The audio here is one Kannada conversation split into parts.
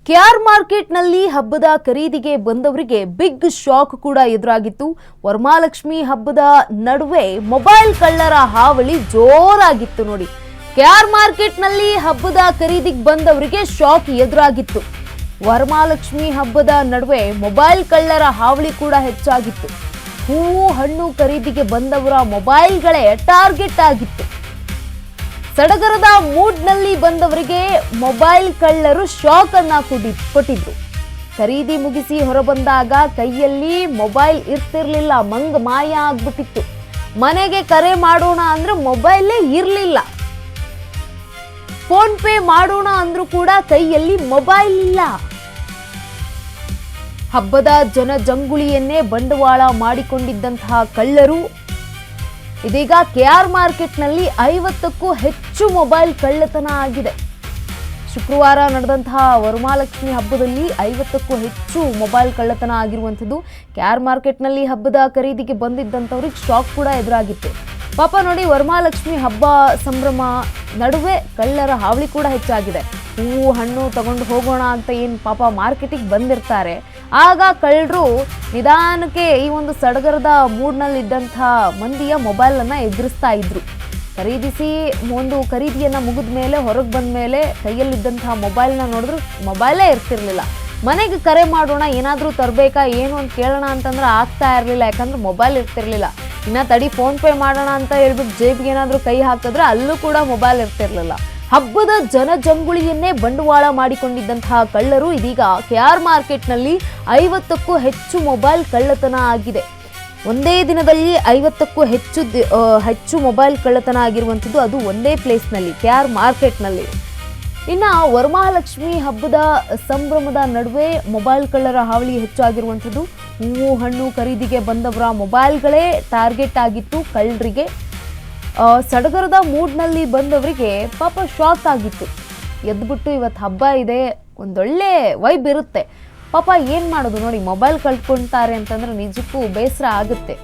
ಕೆಆರ್ ಮಾರ್ಕೆಟ್ನಲ್ಲಿ ಹಬ್ಬದ ಖರೀದಿಗೆ ಬಂದವರಿಗೆ ಬಿಗ್ ಶಾಕ್ ಕೂಡ ಎದುರಾಗಿತ್ತು. ವರಮಹಾಲಕ್ಷ್ಮಿ ಹಬ್ಬದ ನಡುವೆ ಮೊಬೈಲ್ ಕಳ್ಳರ ಹಾವಳಿ ಜೋರಾಗಿತ್ತು. ನೋಡಿ, ಕೆಆರ್ ಮಾರ್ಕೆಟ್ನಲ್ಲಿ ಹಬ್ಬದ ಖರೀದಿಗೆ ಬಂದವರಿಗೆ ಶಾಕ್ ಎದುರಾಗಿತ್ತು. ವರಮಹಾಲಕ್ಷ್ಮಿ ಹಬ್ಬದ ನಡುವೆ ಮೊಬೈಲ್ ಕಳ್ಳರ ಹಾವಳಿ ಕೂಡ ಹೆಚ್ಚಾಗಿತ್ತು. ಹೂವು ಹಣ್ಣು ಖರೀದಿಗೆ ಬಂದವರ ಮೊಬೈಲ್ಗಳೇ ಟಾರ್ಗೆಟ್ ಆಗಿತ್ತು. ಸಡಗರದ ಮೂಡ್ನಲ್ಲಿ ಬಂದವರಿಗೆ ಮೊಬೈಲ್ ಕಳ್ಳರು ಶಾಕ್ ಅನ್ನ ಕೊಟ್ಟಿದ್ರು. ಖರೀದಿ ಮುಗಿಸಿ ಹೊರಬಂದಾಗ ಕೈಯಲ್ಲಿ ಮೊಬೈಲ್ ಇರ್ತಿರ್ಲಿಲ್ಲ, ಮಂಗ್ ಮಾಯ ಆಗ್ಬಿಟ್ಟಿತ್ತು. ಮನೆಗೆ ಕರೆ ಮಾಡೋಣ ಅಂದ್ರೆ ಮೊಬೈಲೇ ಇರ್ಲಿಲ್ಲ. ಫೋನ್ ಪೇ ಮಾಡೋಣ ಅಂದ್ರೂ ಕೂಡ ಕೈಯಲ್ಲಿ ಮೊಬೈಲ್ ಇಲ್ಲ. ಹಬ್ಬದ ಜನಜಂಗುಳಿಯನ್ನೇ ಬಂಡವಾಳ ಮಾಡಿಕೊಂಡಿದ್ದಂತಹ ಕಳ್ಳರು ಇದೀಗ ಕೆಆರ್ ಮಾರ್ಕೆಟ್ನಲ್ಲಿ 50ಕ್ಕೂ ಹೆಚ್ಚು ಮೊಬೈಲ್ ಕಳ್ಳತನ ಆಗಿದೆ. ಶುಕ್ರವಾರ ನಡೆದಂತಹ ವರಮಹಾಲಕ್ಷ್ಮಿ ಹಬ್ಬದಲ್ಲಿ 50ಕ್ಕೂ ಹೆಚ್ಚು ಮೊಬೈಲ್ ಕಳ್ಳತನ ಆಗಿರುವಂಥದ್ದು. ಕೆಆರ್ ಮಾರ್ಕೆಟ್ನಲ್ಲಿ ಹಬ್ಬದ ಖರೀದಿಗೆ ಬಂದಿದ್ದಂಥವ್ರಿಗೆ ಶಾಕ್ ಕೂಡ ಎದುರಾಗಿತ್ತು. ಪಾಪ ನೋಡಿ, ವರಮಹಾಲಕ್ಷ್ಮಿ ಹಬ್ಬ ಸಂಭ್ರಮ ನಡುವೆ ಕಳ್ಳರ ಹಾವಳಿ ಕೂಡ ಹೆಚ್ಚಾಗಿದೆ. ಹೂವು ಹಣ್ಣು ತಗೊಂಡು ಹೋಗೋಣ ಅಂತ ಏನು ಪಾಪ ಮಾರ್ಕೆಟಿಗೆ ಬಂದಿರ್ತಾರೆ, ಆಗ ಕಳ್ಳರು ನಿಧಾನಕ್ಕೆ ಈ ಒಂದು ಸಡಗರದ ಮೂಡ್ನಲ್ಲಿದ್ದಂಥ ಮಂದಿಯ ಮೊಬೈಲನ್ನು ಎದುರಿಸ್ತಾ ಇದ್ರು. ಒಂದು ಖರೀದಿಯನ್ನು ಮುಗಿದ ಮೇಲೆ ಹೊರಗೆ ಬಂದ ಮೇಲೆ ಕೈಯಲ್ಲಿದ್ದಂತಹ ಮೊಬೈಲ್ನ ನೋಡಿದ್ರು ಮೊಬೈಲೇ ಇರ್ತಿರ್ಲಿಲ್ಲ. ಮನೆಗೆ ಕರೆ ಮಾಡೋಣ, ಏನಾದರೂ ತರಬೇಕಾ ಏನು ಅಂತ ಕೇಳೋಣ ಅಂತಂದ್ರೆ ಆಗ್ತಾ ಇರಲಿಲ್ಲ, ಯಾಕಂದ್ರೆ ಮೊಬೈಲ್ ಇರ್ತಿರ್ಲಿಲ್ಲ. ಇನ್ನು ತಡಿ ಫೋನ್ ಪೇ ಮಾಡೋಣ ಅಂತ ಹೇಳ್ಬಿಟ್ಟು ಜೇಬಿಗೆ ಏನಾದರೂ ಕೈ ಹಾಕಿದ್ರೆ ಅಲ್ಲೂ ಕೂಡ ಮೊಬೈಲ್ ಇರ್ತಿರ್ಲಿಲ್ಲ. ಹಬ್ಬದ ಜನಜಂಗುಳಿಯನ್ನೇ ಬಂಡವಾಳ ಮಾಡಿಕೊಂಡಿದ್ದಂತಹ ಕಳ್ಳರು ಇದೀಗ ಕೆಆರ್ ಮಾರ್ಕೆಟ್ನಲ್ಲಿ 50ಕ್ಕೂ ಹೆಚ್ಚು ಮೊಬೈಲ್ ಕಳ್ಳತನ ಆಗಿದೆ. ಒಂದೇ ದಿನದಲ್ಲಿ 50ಕ್ಕೂ ಹೆಚ್ಚು ಮೊಬೈಲ್ ಕಳ್ಳತನ ಆಗಿರುವಂಥದ್ದು, ಅದು ಒಂದೇ ಪ್ಲೇಸ್ನಲ್ಲಿ ಕೆಆರ್ ಮಾರ್ಕೆಟ್ನಲ್ಲಿ. ಇನ್ನು ವರಮಹಾಲಕ್ಷ್ಮಿ ಹಬ್ಬದ ಸಂಭ್ರಮದ ನಡುವೆ ಮೊಬೈಲ್ ಕಳ್ಳರ ಹಾವಳಿ ಹೆಚ್ಚಾಗಿರುವಂಥದ್ದು. ಹೂವು ಹಣ್ಣು ಖರೀದಿಗೆ ಬಂದವರ ಮೊಬೈಲ್ಗಳೇ ಟಾರ್ಗೆಟ್ ಆಗಿತ್ತು ಕಳ್ಳರಿಗೆ. ಸಡಗರದ ಮೂಡ್ನಲ್ಲಿ ಬಂದವರಿಗೆ ಪಾಪ ಶಾಕ್ ಆಗಿತ್ತು. ಎದ್ಬಿಟ್ಟು ಇವತ್ತು ಹಬ್ಬ ಇದೆ, ಒಂದೊಳ್ಳೆ ವೈಬ್ ಇರುತ್ತೆ, ಪಾಪ ಏನು ಮಾಡೋದು ನೋಡಿ, ಮೊಬೈಲ್ ಕಳ್ಕೊಳ್ತಾರೆ ಅಂತಂದ್ರೆ ನಿಜಕ್ಕೂ ಬೇಸರ ಆಗುತ್ತೆ.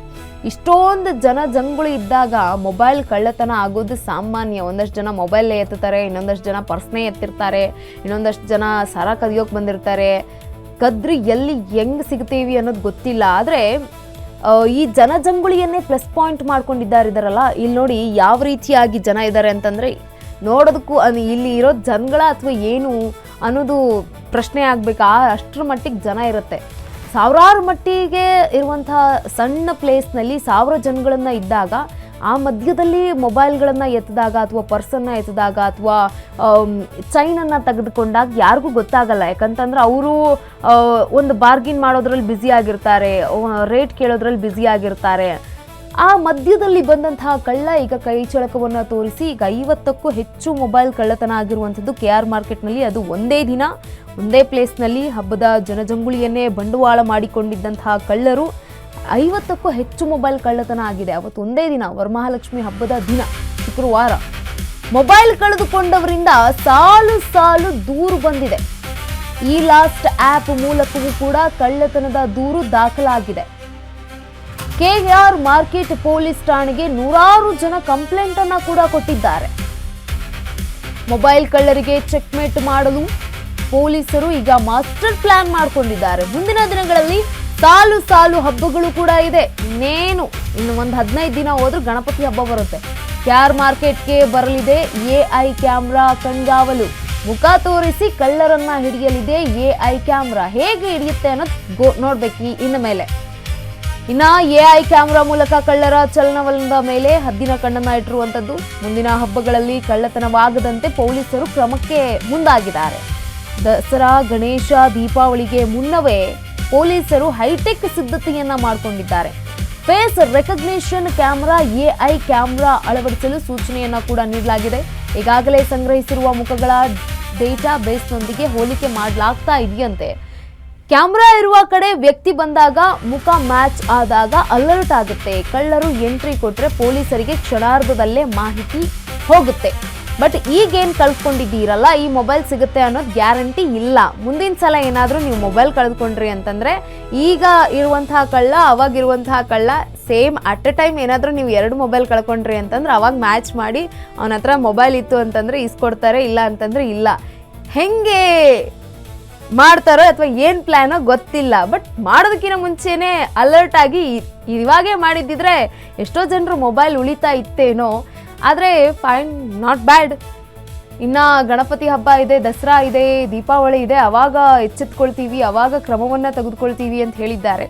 ಇಷ್ಟೊಂದು ಜನಜಂಗುಳಿ ಇದ್ದಾಗ ಮೊಬೈಲ್ ಕಳ್ಳತನ ಆಗೋದು ಸಾಮಾನ್ಯ. ಒಂದಷ್ಟು ಜನ ಮೊಬೈಲೇ ಎತ್ತುತ್ತಾರೆ, ಇನ್ನೊಂದಷ್ಟು ಜನ ಪರ್ಸ್ನೇ ಎತ್ತಿರ್ತಾರೆ, ಇನ್ನೊಂದಷ್ಟು ಜನ ಸರ ಕದಿಯೋಕೆ ಬಂದಿರ್ತಾರೆ. ಕದ್ರಿ ಎಲ್ಲಿ ಹೆಂಗೆ ಸಿಗ್ತೀವಿ ಅನ್ನೋದು ಗೊತ್ತಿಲ್ಲ. ಆದರೆ ಈ ಜನಜಂಗುಳಿಯನ್ನೇ ಪ್ಲಸ್ ಪಾಯಿಂಟ್ ಮಾಡ್ಕೊಂಡಿದ್ದಾರಲ್ಲ, ಇಲ್ಲಿ ನೋಡಿ ಯಾವ ರೀತಿಯಾಗಿ ಜನ ಇದ್ದಾರೆ ಅಂತಂದರೆ, ನೋಡೋದಕ್ಕೂ ಇಲ್ಲಿ ಇರೋ ಜನಗಳ ಅಥವಾ ಏನು ಅನ್ನೋದು ಪ್ರಶ್ನೆ ಆಗಬೇಕಾ, ಅಷ್ಟರ ಮಟ್ಟಿಗೆ ಜನ ಇರುತ್ತೆ. ಸಾವಿರಾರು ಮಟ್ಟಿಗೆ ಇರುವಂಥ ಸಣ್ಣ ಪ್ಲೇಸ್ನಲ್ಲಿ 1000 ಜನಗಳನ್ನು ಇದ್ದಾಗ ಆ ಮಧ್ಯದಲ್ಲಿ ಮೊಬೈಲ್ಗಳನ್ನು ಎತ್ತಿದಾಗ ಅಥವಾ ಪರ್ಸನ್ನು ಎತ್ತಿದಾಗ ಅಥವಾ ಚೈನನ್ನು ತೆಗೆದುಕೊಂಡಾಗ ಯಾರಿಗೂ ಗೊತ್ತಾಗಲ್ಲ. ಯಾಕಂತಂದ್ರೆ ಅವರು ಒಂದು ಬಾರ್ಗಿನ್ ಮಾಡೋದ್ರಲ್ಲಿ ಬ್ಯುಸಿ ಆಗಿರ್ತಾರೆ, ರೇಟ್ ಕೇಳೋದ್ರಲ್ಲಿ ಬ್ಯುಸಿ ಆಗಿರ್ತಾರೆ. ಆ ಮಧ್ಯದಲ್ಲಿ ಬಂದಂತಹ ಕಳ್ಳ ಈಗ ಕೈ ಚಳಕವನ್ನು ತೋರಿಸಿ ಈಗ 50ಕ್ಕೂ ಹೆಚ್ಚು ಮೊಬೈಲ್ ಕಳ್ಳತನ ಆಗಿರುವಂಥದ್ದು ಕೆಆರ್ ಮಾರ್ಕೆಟ್ನಲ್ಲಿ. ಅದು ಒಂದೇ ದಿನ ಒಂದೇ ಪ್ಲೇಸ್ನಲ್ಲಿ ಹಬ್ಬದ ಜನಜಂಗುಳಿಯನ್ನೇ ಬಂಡವಾಳ ಮಾಡಿಕೊಂಡಿದ್ದಂತಹ ಕಳ್ಳರು 50ಕ್ಕೂ ಹೆಚ್ಚು ಮೊಬೈಲ್ ಕಳ್ಳತನ ಆಗಿದೆ. ಅವತ್ತು ಒಂದೇ ದಿನ, ವರಮಹಾಲಕ್ಷ್ಮಿ ಹಬ್ಬದ ದಿನ ಶುಕ್ರವಾರ. ಮೊಬೈಲ್ ಕಳೆದುಕೊಂಡವರಿಂದ ಸಾಲು ದೂರು ಬಂದಿದೆ. ಈ ಲಾಸ್ಟ್ ಆ್ಯಪ್ ಮೂಲಕವೂ ಕೂಡ ಕಳ್ಳತನದ ದೂರು ದಾಖಲಾಗಿದೆ. ಕೆಆರ್ ಮಾರ್ಕೆಟ್ ಪೊಲೀಸ್ ಠಾಣೆಗೆ ನೂರಾರು ಜನ ಕಂಪ್ಲೇಂಟ್ ಅನ್ನ ಕೂಡ ಕೊಟ್ಟಿದ್ದಾರೆ. ಮೊಬೈಲ್ ಕಳ್ಳರಿಗೆ ಚೆಕ್ಮೇಟ್ ಮಾಡಲು ಪೊಲೀಸರು ಈಗ ಮಾಸ್ಟರ್ ಪ್ಲಾನ್ ಮಾಡಿಕೊಂಡಿದ್ದಾರೆ. ಮುಂದಿನ ದಿನಗಳಲ್ಲಿ ಸಾಲು ಹಬ್ಬಗಳು ಕೂಡ ಇದೆ. ಇನ್ನು ಒಂದು 15 ದಿನ ಹೋದ್ರೂ ಗಣಪತಿ ಹಬ್ಬ ಬರುತ್ತೆ. ಕೆಆರ್ ಮಾರ್ಕೆಟ್ಗೆ ಬರಲಿದೆ ಎಐ ಕ್ಯಾಮ್ರಾ ಕಣ್ಗಾವಲು. ಮುಖ ತೋರಿಸಿ ಕಳ್ಳರನ್ನ ಹಿಡಿಯಲಿದೆ ಎಐ ಕ್ಯಾಮ್ರಾ. ಹೇಗೆ ಹಿಡಿಯುತ್ತೆ ಅನ್ನೋದು ನೋಡ್ಬೇಕು ಇನ್ನು ಮೇಲೆ. ಇನ್ನು ಎಐ ಕ್ಯಾಮ್ರಾ ಮೂಲಕ ಕಳ್ಳರ ಚಲನವಲನದ ಮೇಲೆ ಹದ್ದಿನ ಕಣ್ಣನ್ನ ಇಟ್ಟಿರುವಂಥದ್ದು. ಮುಂದಿನ ಹಬ್ಬಗಳಲ್ಲಿ ಕಳ್ಳತನವಾಗದಂತೆ ಪೊಲೀಸರು ಕ್ರಮಕ್ಕೆ ಮುಂದಾಗಿದ್ದಾರೆ. ದಸರಾ, ಗಣೇಶ, ದೀಪಾವಳಿಗೆ ಮುನ್ನವೇ ಪೊಲೀಸರು ಹೈಟೆಕ್ ಸಿದ್ಧತೆಯನ್ನ ಮಾಡಿಕೊಂಡಿದ್ದಾರೆ. Face recognition camera, AI camera ಅಳವಡಿಸಲು ಸೂಚನೆಯನ್ನ ಕೂಡ ನೀಡಲಾಗಿದೆ. ಈಗಾಗಲೇ ಸಂಗ್ರಹಿಸಿರುವ ಮುಖಗಳ ಡೇಟಾ ಬೇಸ್ನೊಂದಿಗೆ ಹೋಲಿಕೆ ಮಾಡಲಾಗ್ತಾ ಇದೆಯಂತೆ. ಕ್ಯಾಮ್ರಾ ಇರುವ ಕಡೆ ವ್ಯಕ್ತಿ ಬಂದಾಗ ಮುಖ ಮ್ಯಾಚ್ ಆದಾಗ ಅಲರ್ಟ್ ಆಗುತ್ತೆ. ಕಳ್ಳರು ಎಂಟ್ರಿ ಕೊಟ್ರೆ ಪೊಲೀಸರಿಗೆ ಕ್ಷಣಾರ್ಧದಲ್ಲೇ ಮಾಹಿತಿ ಹೋಗುತ್ತೆ. ಬಟ್ ಈಗೇನು ಕಳ್ಕೊಂಡಿದ್ದೀರಲ್ಲ, ಈ ಮೊಬೈಲ್ ಸಿಗುತ್ತೆ ಅನ್ನೋದು ಗ್ಯಾರಂಟಿ ಇಲ್ಲ. ಮುಂದಿನ ಸಲ ಏನಾದರೂ ನೀವು ಮೊಬೈಲ್ ಕಳೆದುಕೊಂಡ್ರಿ ಅಂತಂದರೆ ಈಗ ಇರುವಂತಹ ಕಳ್ಳ ಅವಾಗಿರುವಂತಹ ಕಳ್ಳ ಸೇಮ್ ಅಟ್ ಎ ಟೈಮ್ ಏನಾದರೂ ನೀವು 2 ಮೊಬೈಲ್ ಕಳ್ಕೊಂಡ್ರಿ ಅಂತಂದ್ರೆ ಅವಾಗ ಮ್ಯಾಚ್ ಮಾಡಿ ಅವನ ಹತ್ರ ಮೊಬೈಲ್ ಇತ್ತು ಅಂತಂದರೆ ಇಸ್ಕೊಡ್ತಾರೆ, ಇಲ್ಲ ಅಂತಂದರೆ ಇಲ್ಲ. ಹೆಂಗೆ ಮಾಡ್ತಾರೋ ಅಥವಾ ಏನು ಪ್ಲ್ಯಾನೋ ಗೊತ್ತಿಲ್ಲ. ಬಟ್ ಮಾಡೋದಕ್ಕಿಂತ ಮುಂಚೆನೇ ಅಲರ್ಟ್ ಆಗಿ ಇವಾಗೇ ಮಾಡಿದ್ದಿದ್ರೆ ಎಷ್ಟೋ ಜನರು ಮೊಬೈಲ್ ಉಳಿತಾ ಇತ್ತೇನೋ. ಆದರೆ ಫೈನ್, ನಾಟ್ ಬ್ಯಾಡ್. ಇನ್ನು ಗಣಪತಿ ಹಬ್ಬ ಇದೆ, ದಸರಾ ಇದೆ, ದೀಪಾವಳಿ ಇದೆ, ಅವಾಗ ಎಚ್ಚೆತ್ಕೊಳ್ತೀವಿ, ಅವಾಗ ಕ್ರಮವನ್ನು ತೆಗೆದುಕೊಳ್ತೀವಿ ಅಂತ ಹೇಳಿದ್ದಾರೆ.